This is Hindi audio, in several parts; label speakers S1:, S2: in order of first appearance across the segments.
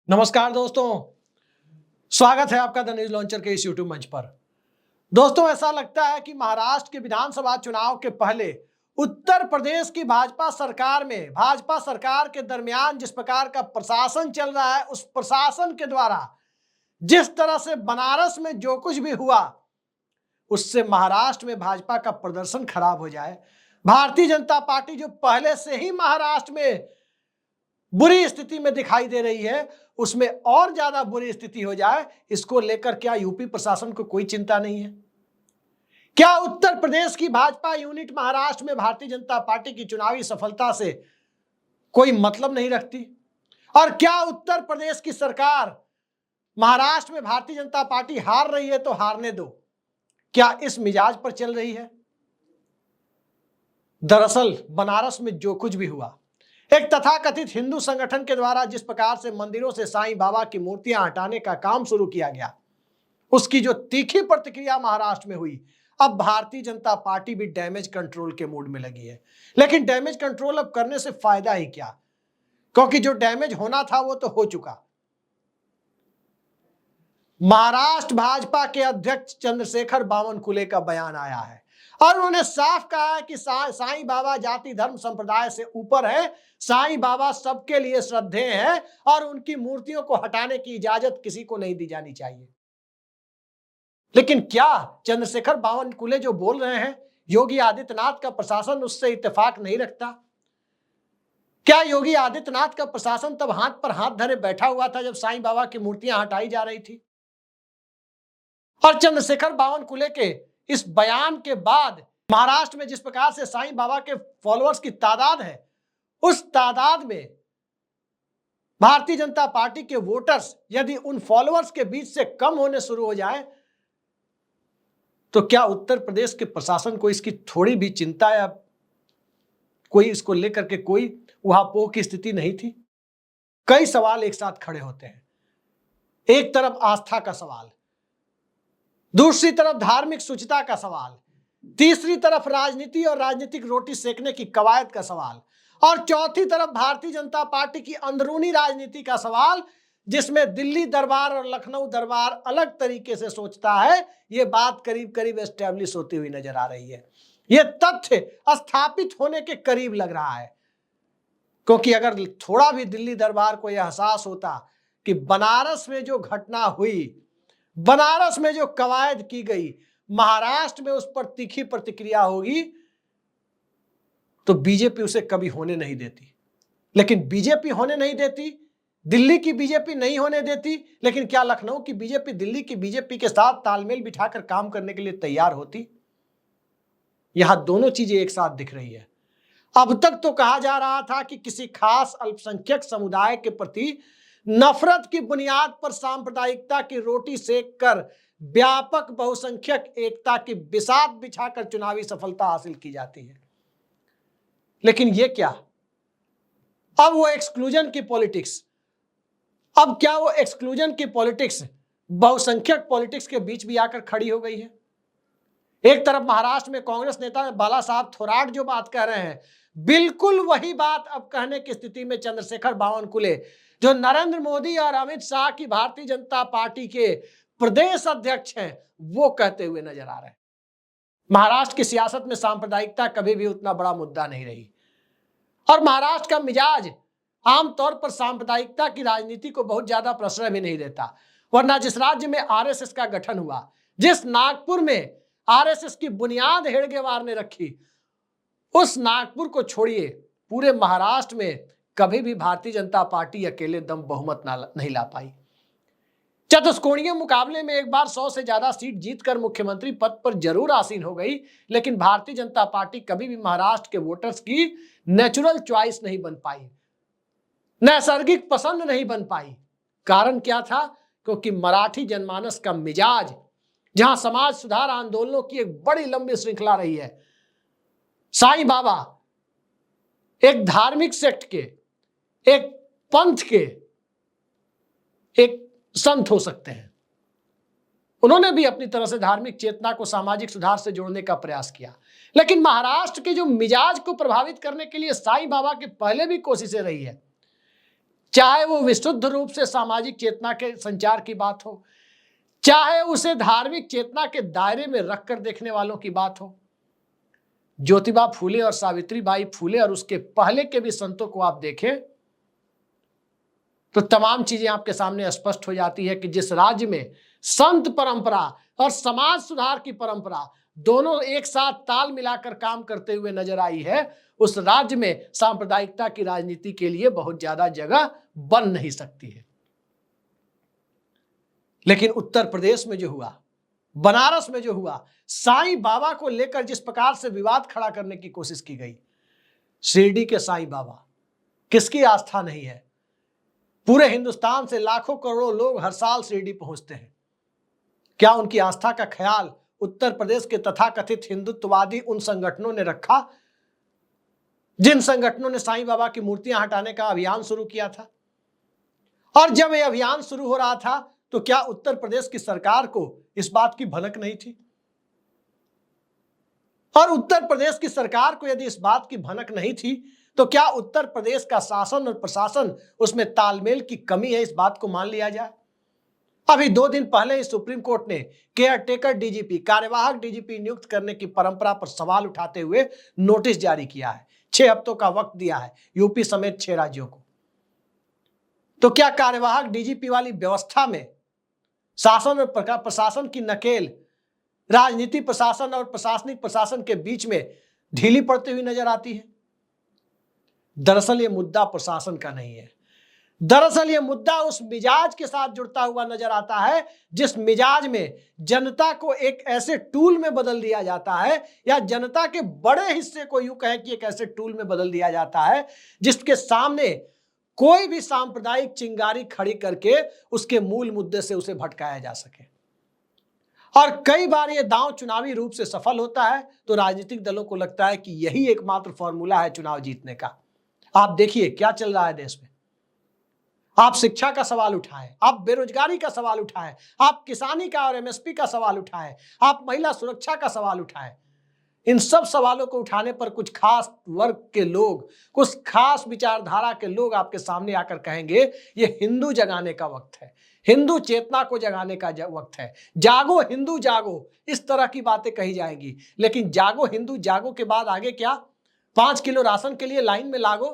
S1: नमस्कार दोस्तों, स्वागत है आपका द न्यूज लॉन्चर के इस यूट्यूब मंच पर। दोस्तों, ऐसा लगता है कि महाराष्ट्र के विधानसभा चुनाव के पहले उत्तर प्रदेश की भाजपा सरकार में भाजपा सरकार के दरमियान जिस प्रकार का प्रशासन चल रहा है, उस प्रशासन के द्वारा जिस तरह से बनारस में जो कुछ भी हुआ, उससे महाराष्ट्र में भाजपा का प्रदर्शन खराब हो जाए। भारतीय जनता पार्टी जो पहले से ही महाराष्ट्र में बुरी स्थिति में दिखाई दे रही है, उसमें और ज्यादा बुरी स्थिति हो जाए, इसको लेकर क्या यूपी प्रशासन को कोई चिंता नहीं है? क्या उत्तर प्रदेश की भाजपा यूनिट महाराष्ट्र में भारतीय जनता पार्टी की चुनावी सफलता से कोई मतलब नहीं रखती? और क्या उत्तर प्रदेश की सरकार महाराष्ट्र में भारतीय जनता पार्टी हार रही है तो हारने दो, क्या इस मिजाज पर चल रही है? दरअसल बनारस में जो कुछ भी हुआ, एक तथाकथित हिंदू संगठन के द्वारा जिस प्रकार से मंदिरों से साईं बाबा की मूर्तियां हटाने का काम शुरू किया गया, उसकी जो तीखी प्रतिक्रिया महाराष्ट्र में हुई, अब भारतीय जनता पार्टी भी डैमेज कंट्रोल के मूड में लगी है। लेकिन डैमेज कंट्रोल अब करने से फायदा ही क्या, क्योंकि जो डैमेज होना था वो तो हो चुका। महाराष्ट्र भाजपा के अध्यक्ष चंद्रशेखर बावनकुले का बयान आया है और उन्होंने साफ कहा है कि साईं बाबा जाति धर्म संप्रदाय से ऊपर है, साईं बाबा सबके लिए श्रद्धेय है और उनकी मूर्तियों को हटाने की इजाजत किसी को नहीं दी जानी चाहिए। लेकिन क्या चंद्रशेखर बावनकुले जो बोल रहे हैं, योगी आदित्यनाथ का प्रशासन उससे इत्तेफाक नहीं रखता? क्या योगी आदित्यनाथ का प्रशासन तब हाथ पर हाथ धरे बैठा हुआ था जब साईं बाबा की मूर्तियां हटाई जा रही थी? और चंद्रशेखर बावनकुले के इस बयान के बाद महाराष्ट्र में जिस प्रकार से साईं बाबा के फॉलोअर्स की तादाद है, उस तादाद में भारतीय जनता पार्टी के वोटर्स यदि उन फॉलोअर्स के बीच से कम होने शुरू हो जाए, तो क्या उत्तर प्रदेश के प्रशासन को इसकी थोड़ी भी चिंता या कोई इसको लेकर के कोई उहापोह की स्थिति नहीं थी? कई सवाल एक साथ खड़े होते हैं। एक तरफ आस्था का सवाल, दूसरी तरफ धार्मिक शुचिता का सवाल, तीसरी तरफ राजनीति और राजनीतिक रोटी सेकने की कवायद का सवाल, और चौथी तरफ भारतीय जनता पार्टी की अंदरूनी राजनीति का सवाल, जिसमें दिल्ली दरबार और लखनऊ दरबार अलग तरीके से सोचता है। यह बात करीब करीब एस्टेब्लिश होती हुई नजर आ रही है। यह तथ्य स्थापित होने के करीब लग रहा है, क्योंकि अगर थोड़ा भी दिल्ली दरबार को यह एहसास होता कि बनारस में जो घटना हुई, बनारस में जो कवायद की गई, महाराष्ट्र में उस पर तीखी प्रतिक्रिया होगी, तो बीजेपी उसे कभी होने नहीं देती। लेकिन बीजेपी होने नहीं देती, दिल्ली की बीजेपी नहीं होने देती, लेकिन क्या लखनऊ की बीजेपी दिल्ली की बीजेपी के साथ तालमेल बिठाकर काम करने के लिए तैयार होती? यहां दोनों चीजें एक साथ दिख रही है। अब तक तो कहा जा रहा था कि किसी खास अल्पसंख्यक समुदाय के प्रति नफरत की बुनियाद पर सांप्रदायिकता की रोटी सेक कर व्यापक बहुसंख्यक एकता की बिसात बिछाकर चुनावी सफलता हासिल की जाती है। लेकिन यह क्या, अब वो एक्सक्लूजन की पॉलिटिक्स, अब क्या वो एक्सक्लूजन की पॉलिटिक्स बहुसंख्यक पॉलिटिक्स के बीच भी आकर खड़ी हो गई है? एक तरफ महाराष्ट्र में कांग्रेस नेता बाला साहब थोराट जो बात कह रहे हैं, बिल्कुल वही बात अब कहने की स्थिति में चंद्रशेखर बावनकुले, जो नरेंद्र मोदी और अमित शाह की भारतीय जनता पार्टी के प्रदेश अध्यक्ष हैं, वो कहते हुए नजर आ रहे हैं। महाराष्ट्र की सियासत में सांप्रदायिकता कभी भी उतना बड़ा मुद्दा नहीं रही, और महाराष्ट्र का मिजाज आमतौर पर सांप्रदायिकता की राजनीति को बहुत ज्यादा प्रश्रय भी नहीं देता। वरना जिस राज्य में आरएसएस का गठन हुआ, जिस नागपुर में आरएसएस की बुनियाद हेडगेवार ने रखी, उस नागपुर को छोड़िए, पूरे महाराष्ट्र में कभी भी भारतीय जनता पार्टी अकेले दम बहुमत नहीं ला पाई। चतुष्कोणीय मुकाबले में एक बार 100 से ज्यादा सीट जीतकर मुख्यमंत्री पद पर जरूर आसीन हो गई, लेकिन भारतीय जनता पार्टी कभी भी महाराष्ट्र के वोटर्स की नेचुरल चॉइस नहीं बन पाई, नैसर्गिक पसंद नहीं बन पाई। कारण क्या था? क्योंकि मराठी जनमानस का मिजाज, जहां समाज सुधार आंदोलनों की एक बड़ी लंबी श्रृंखला रही है, साईं बाबा एक धार्मिक सेक्ट के, एक पंथ के एक संत हो सकते हैं। उन्होंने भी अपनी तरह से धार्मिक चेतना को सामाजिक सुधार से जोड़ने का प्रयास किया, लेकिन महाराष्ट्र के जो मिजाज को प्रभावित करने के लिए साईं बाबा की पहले भी कोशिशें रही है। चाहे वो विशुद्ध रूप से सामाजिक चेतना के संचार की बात हो, चाहे उसे धार्मिक चेतना के दायरे में रखकर देखने वालों की बात हो। ज्योतिबा फूले और सावित्रीबाई फूले और उसके पहले के भी संतों को आप देखें तो तमाम चीजें आपके सामने स्पष्ट हो जाती है कि जिस राज्य में संत परंपरा और समाज सुधार की परंपरा दोनों एक साथ ताल मिलाकर काम करते हुए नजर आई है, उस राज्य में सांप्रदायिकता की राजनीति के लिए बहुत ज्यादा जगह बन नहीं सकती है। लेकिन उत्तर प्रदेश में जो हुआ, बनारस में जो हुआ, साईं बाबा को लेकर जिस प्रकार से विवाद खड़ा करने की कोशिश की गई, शिरडी के साईं बाबा, किसकी आस्था नहीं है? पूरे हिंदुस्तान से लाखों करोड़ों लोग हर साल शिरडी पहुंचते हैं। क्या उनकी आस्था का ख्याल उत्तर प्रदेश के तथाकथित हिंदुत्ववादी उन संगठनों ने रखा जिन संगठनों ने साईं बाबा की मूर्तियां हटाने का अभियान शुरू किया था? और जब यह अभियान शुरू हो रहा था तो क्या उत्तर प्रदेश की सरकार को इस बात की भनक नहीं थी? और उत्तर प्रदेश की सरकार को यदि इस बात की भनक नहीं थी तो क्या उत्तर प्रदेश का शासन और प्रशासन उसमें तालमेल की कमी है, इस बात को मान लिया जाए? अभी 2 दिन पहले ही सुप्रीम कोर्ट ने केयरटेकर डीजीपी, कार्यवाहक डीजीपी नियुक्त करने की परंपरा पर सवाल उठाते हुए नोटिस जारी किया है। 6 हफ्तों का वक्त दिया है यूपी समेत 6 राज्यों को। तो क्या कार्यवाहक डीजीपी वाली व्यवस्था में शासन और प्रशासन की नकेल राजनीति प्रशासन और प्रशासनिक प्रशासन के बीच में ढीली पड़ती हुई नजर आती है? दरअसल यह मुद्दा प्रशासन का नहीं है। दरअसल यह मुद्दा उस मिजाज के साथ जुड़ता हुआ नजर आता है जिस मिजाज में जनता को एक ऐसे टूल में बदल दिया जाता है, या जनता के बड़े हिस्से को यूं कहें कि एक ऐसे टूल में बदल दिया जाता है जिसके सामने कोई भी सांप्रदायिक चिंगारी खड़ी करके उसके मूल मुद्दे से उसे भटकाया जा सके। और कई बार यह दांव चुनावी रूप से सफल होता है तो राजनीतिक दलों को लगता है कि यही एकमात्र फॉर्मूला है चुनाव जीतने का। आप देखिए क्या चल रहा है देश में। आप शिक्षा का सवाल उठाएं, आप बेरोजगारी का सवाल उठाएं, आप किसानी का और एमएसपी का सवाल उठाएं, आप महिला सुरक्षा का सवाल उठाएं। इन सब सवालों को उठाने पर कुछ खास वर्ग के लोग, कुछ खास विचारधारा के लोग आपके सामने आकर कहेंगे ये हिंदू जगाने का वक्त है, हिंदू चेतना को जगाने का वक्त है, जागो हिंदू जागो, इस तरह की बातें कही जाएंगी। लेकिन जागो हिंदू जागो के बाद आगे क्या? 5 किलो राशन के लिए लाइन में लागो,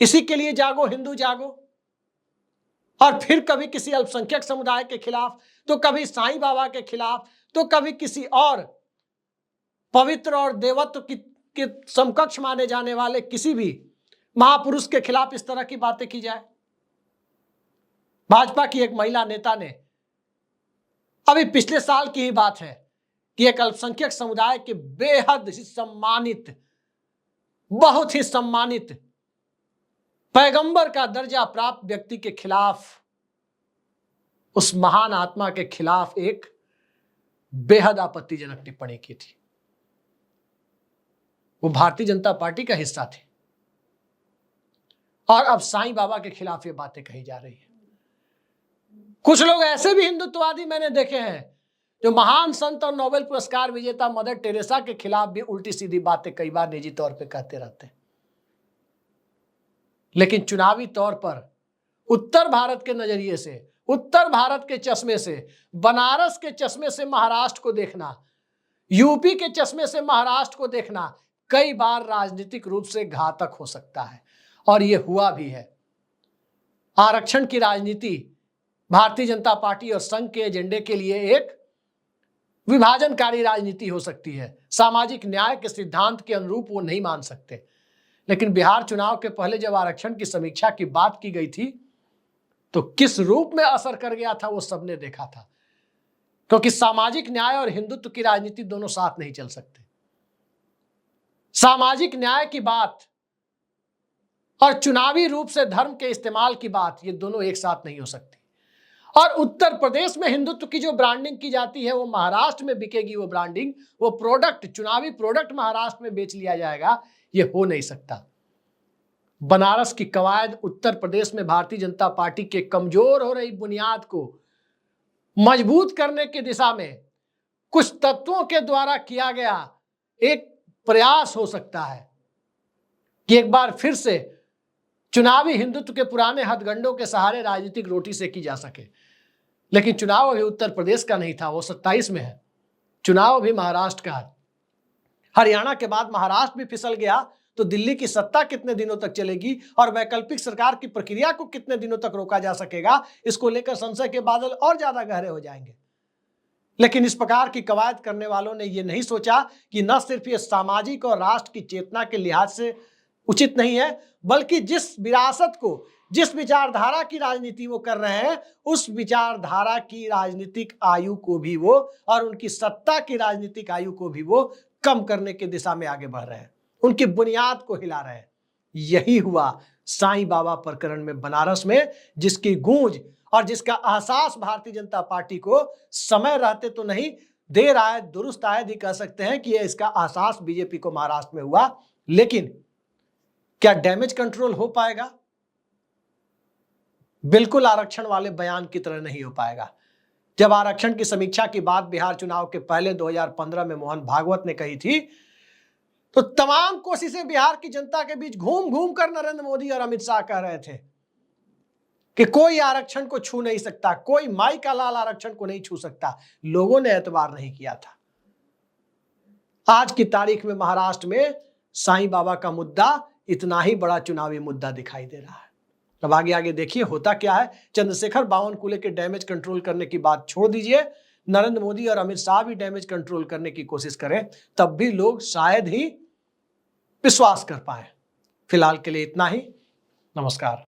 S1: इसी के लिए जागो हिंदू जागो। और फिर कभी किसी अल्पसंख्यक समुदाय के खिलाफ, तो कभी साईं बाबा के खिलाफ, तो कभी किसी और पवित्र और देवत्व के समकक्ष माने जाने वाले किसी भी महापुरुष के खिलाफ इस तरह की बातें की जाए। भाजपा की एक महिला नेता ने, अभी पिछले साल की ही बात है, कि एक अल्पसंख्यक समुदाय के बेहद ही सम्मानित, बहुत ही सम्मानित पैगंबर का दर्जा प्राप्त व्यक्ति के खिलाफ, उस महान आत्मा के खिलाफ एक बेहद आपत्तिजनक टिप्पणी की थी। वो भारतीय जनता पार्टी का हिस्सा थे और अब साईं बाबा के खिलाफ ये बातें कही जा रही है। कुछ लोग ऐसे भी हिंदुत्ववादी मैंने देखे हैं जो महान संत और नोबेल पुरस्कार विजेता मदर टेरेसा के खिलाफ भी उल्टी सीधी बातें कई बार निजी तौर पे कहते रहते हैं। लेकिन चुनावी तौर पर उत्तर भारत के नजरिए से, उत्तर भारत के चश्मे से, बनारस के चश्मे से महाराष्ट्र को देखना, यूपी के चश्मे से महाराष्ट्र को देखना कई बार राजनीतिक रूप से घातक हो सकता है, और यह हुआ भी है। आरक्षण की राजनीति भारतीय जनता पार्टी और संघ के एजेंडे के लिए एक विभाजनकारी राजनीति हो सकती है। सामाजिक न्याय के सिद्धांत के अनुरूप वो नहीं मान सकते। लेकिन बिहार चुनाव के पहले जब आरक्षण की समीक्षा की बात की गई थी तो किस रूप में असर कर गया था वो सबने देखा था, क्योंकि सामाजिक न्याय और हिंदुत्व की राजनीति दोनों साथ नहीं चल सकते। सामाजिक न्याय की बात और चुनावी रूप से धर्म के इस्तेमाल की बात, ये दोनों एक साथ नहीं हो सकती। और उत्तर प्रदेश में हिंदुत्व की जो ब्रांडिंग की जाती है वो महाराष्ट्र में बिकेगी, वो ब्रांडिंग, वो प्रोडक्ट, चुनावी प्रोडक्ट महाराष्ट्र में बेच लिया जाएगा, ये हो नहीं सकता। बनारस की कवायद उत्तर प्रदेश में भारतीय जनता पार्टी के कमजोर हो रही बुनियाद को मजबूत करने की दिशा में कुछ तत्वों के द्वारा किया गया एक प्रयास हो सकता है कि एक बार फिर से चुनावी हिंदुत्व के पुराने हथगंडों के सहारे राजनीतिक रोटी सेकी जा सके। लेकिन चुनाव अभी उत्तर प्रदेश का नहीं था, वो 27 में है। चुनाव अभी महाराष्ट्र का है। हरियाणा के बाद महाराष्ट्र भी फिसल गया तो दिल्ली की सत्ता कितने दिनों तक चलेगी और वैकल्पिक सरकार की प्रक्रिया को कितने दिनों तक रोका जा सकेगा, इसको लेकर संशय के बादल और ज्यादा गहरे हो जाएंगे। लेकिन इस प्रकार की कवायद करने वालों ने यह नहीं सोचा कि न सिर्फ ये सामाजिक और राष्ट्र की चेतना के लिहाज से उचित नहीं है, बल्कि जिस विरासत को, जिस विचारधारा की राजनीति वो कर रहे हैं, उस विचारधारा की राजनीतिक आयु को भी वो और उनकी सत्ता की राजनीतिक आयु को भी वो कम करने की दिशा में आगे बढ़ रहे हैं, उनकी बुनियाद को हिला रहे हैं। यही हुआ साईं बाबा प्रकरण में बनारस में, जिसकी गूंज और जिसका एहसास भारतीय जनता पार्टी को समय रहते तो नहीं, देर आए दुरुस्त आए कह सकते हैं कि इसका एहसास बीजेपी को महाराष्ट्र में हुआ। लेकिन क्या डैमेज कंट्रोल हो पाएगा? बिल्कुल आरक्षण वाले बयान की तरह नहीं हो पाएगा। जब आरक्षण की समीक्षा की बात बिहार चुनाव के पहले 2015 में मोहन भागवत ने कही थी, तो तमाम कोशिशें बिहार की जनता के बीच घूम घूम कर नरेंद्र मोदी और अमित शाह कह रहे थे कि कोई आरक्षण को छू नहीं सकता, कोई माई का लाल आरक्षण को नहीं छू सकता। लोगों ने एतबार नहीं किया था। आज की तारीख में महाराष्ट्र में साईं बाबा का मुद्दा इतना ही बड़ा चुनावी मुद्दा दिखाई दे रहा है। अब आगे आगे देखिए होता क्या है। चंद्रशेखर बावनकुले के डैमेज कंट्रोल करने की बात छोड़ दीजिए, नरेंद्र मोदी और अमित शाह भी डैमेज कंट्रोल करने की कोशिश करें, तब भी लोग शायद ही विश्वास कर पाए। फिलहाल के लिए इतना ही। नमस्कार।